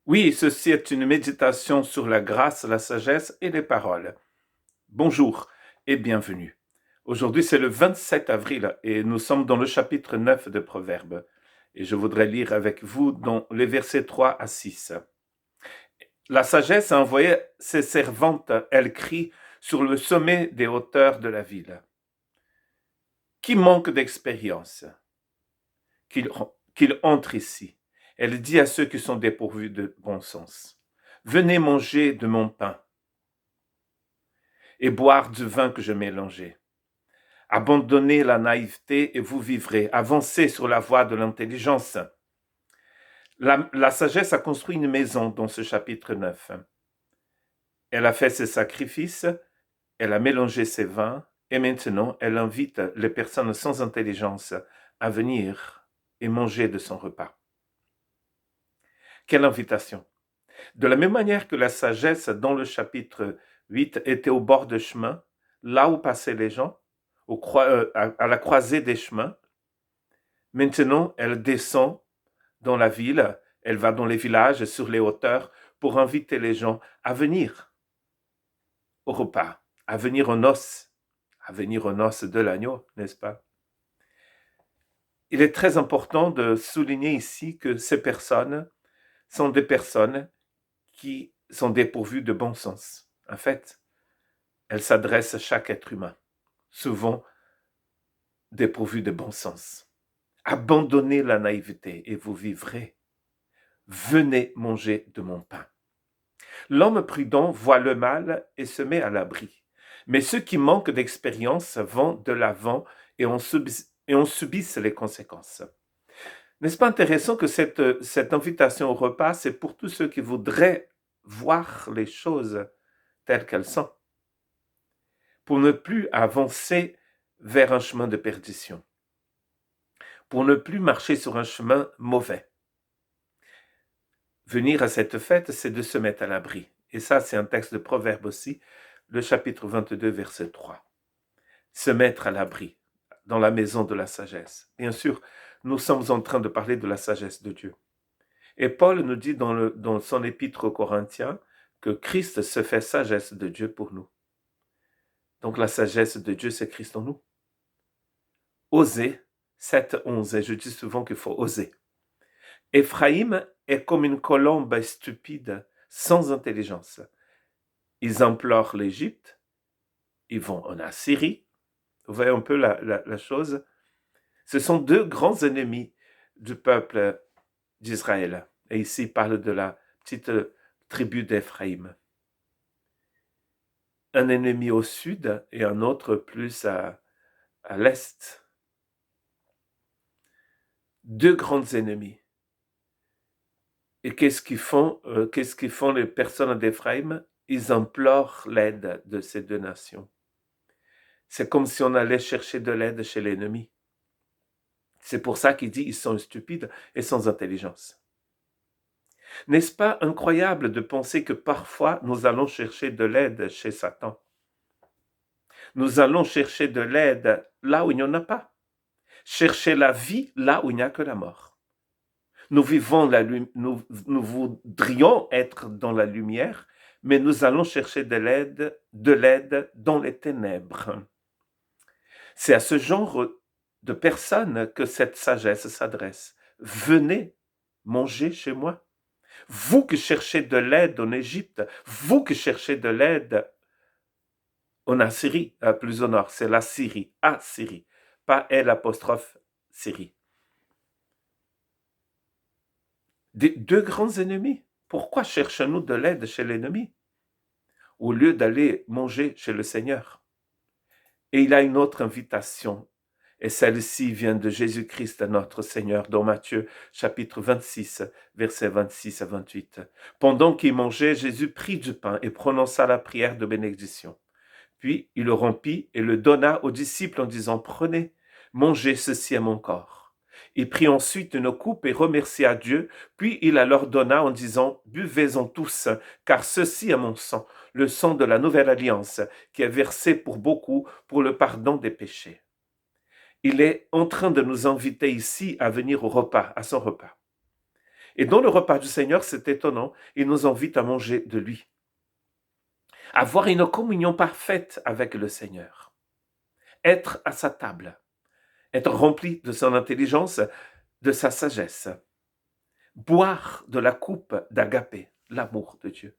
Oui, ceci est une méditation sur la grâce, la sagesse et les paroles. Bonjour et bienvenue. Aujourd'hui, c'est le 27 avril et nous sommes dans le chapitre 9 de Proverbes. Et je voudrais lire avec vous dans les versets 3 à 6. La sagesse a envoyé ses servantes, elles crient sur le sommet des hauteurs de la ville. Qui manque d'expérience, qu'il qu'il entre ici. Elle dit à ceux qui sont dépourvus de bon sens, venez manger de mon pain et boire du vin que je mélangeais. Abandonnez la naïveté et vous vivrez. Avancez sur la voie de l'intelligence. La sagesse a construit une maison dans ce chapitre 9. Elle a fait ses sacrifices, elle a mélangé ses vins et maintenant elle invite les personnes sans intelligence à venir et manger de son repas. Quelle invitation! De la même manière que la sagesse dans le chapitre 8 était au bord de chemin, là où passaient les gens, à la croisée des chemins, maintenant elle descend dans la ville, elle va dans les villages, sur les hauteurs, pour inviter les gens à venir au repas, à venir aux noces de l'agneau, n'est-ce pas? Il est très important de souligner ici que ces personnes sont des personnes qui sont dépourvues de bon sens. En fait, elles s'adressent à chaque être humain, souvent dépourvues de bon sens. Abandonnez la naïveté et vous vivrez. Venez manger de mon pain. L'homme prudent voit le mal et se met à l'abri. Mais ceux qui manquent d'expérience vont de l'avant et en subissent les conséquences. N'est-ce pas intéressant que cette invitation au repas, c'est pour tous ceux qui voudraient voir les choses telles qu'elles sont, pour ne plus avancer vers un chemin de perdition, pour ne plus marcher sur un chemin mauvais. Venir à cette fête, c'est de se mettre à l'abri. Et ça, c'est un texte de Proverbe aussi, le chapitre 22, verset 3. Se mettre à l'abri dans la maison de la sagesse. Bien sûr, nous sommes en train de parler de la sagesse de Dieu. Et Paul nous dit dans son épître aux Corinthiens que Christ se fait sagesse de Dieu pour nous. Donc la sagesse de Dieu, c'est Christ en nous. Oser, 7-11, et je dis souvent qu'il faut oser. Éphraïm est comme une colombe stupide, sans intelligence. Ils implorent l'Égypte, ils vont en Assyrie. Vous voyez un peu la chose. Ce sont deux grands ennemis du peuple d'Israël. Et ici, il parle de la petite tribu d'Éphraïm. Un ennemi au sud et un autre plus à l'est. Deux grands ennemis. Et qu'est-ce qu'ils font les personnes d'Éphraïm? Ils implorent l'aide de ces deux nations. C'est comme si on allait chercher de l'aide chez l'ennemi. C'est pour ça qu'il dit ils sont stupides et sans intelligence. N'est-ce pas incroyable de penser que parfois nous allons chercher de l'aide chez Satan? Nous allons chercher de l'aide là où il n'y en a pas. Chercher la vie là où il n'y a que la mort. Nous voudrions être dans la lumière, mais nous allons chercher de l'aide dans les ténèbres. C'est à ce genre de personnes que cette sagesse s'adresse. Venez manger chez moi. Vous qui cherchez de l'aide en Égypte, vous qui cherchez de l'aide en Assyrie, plus au nord, c'est la Syrie, Assyrie, pas L apostrophe Syrie. Deux grands ennemis. Pourquoi cherchons-nous de l'aide chez l'ennemi au lieu d'aller manger chez le Seigneur? Et il a une autre invitation, et celle-ci vient de Jésus-Christ, notre Seigneur, dans Matthieu, chapitre 26, versets 26 à 28. Pendant qu'il mangeait, Jésus prit du pain et prononça la prière de bénédiction. Puis il le rompit et le donna aux disciples en disant, prenez, mangez ceci à mon corps. Il prit ensuite une coupe et remercia Dieu, puis il la leur donna en disant, buvez-en tous, car ceci est mon sang, le sang de la nouvelle alliance, qui est versé pour beaucoup pour le pardon des péchés. Il est en train de nous inviter ici à venir au repas, à son repas. Et dans le repas du Seigneur, c'est étonnant, il nous invite à manger de lui, avoir une communion parfaite avec le Seigneur, être à sa table, être rempli de son intelligence, de sa sagesse, boire de la coupe d'Agapé, l'amour de Dieu,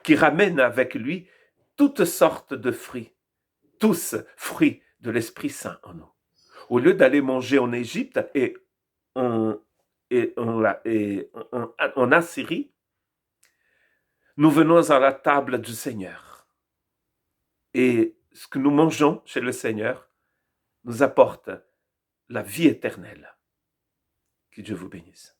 qui ramène avec lui toutes sortes de fruits, tous fruits de l'Esprit Saint en nous. Au lieu d'aller manger en Égypte en, en Assyrie, nous venons à la table du Seigneur. Et ce que nous mangeons chez le Seigneur nous apporte la vie éternelle. Que Dieu vous bénisse.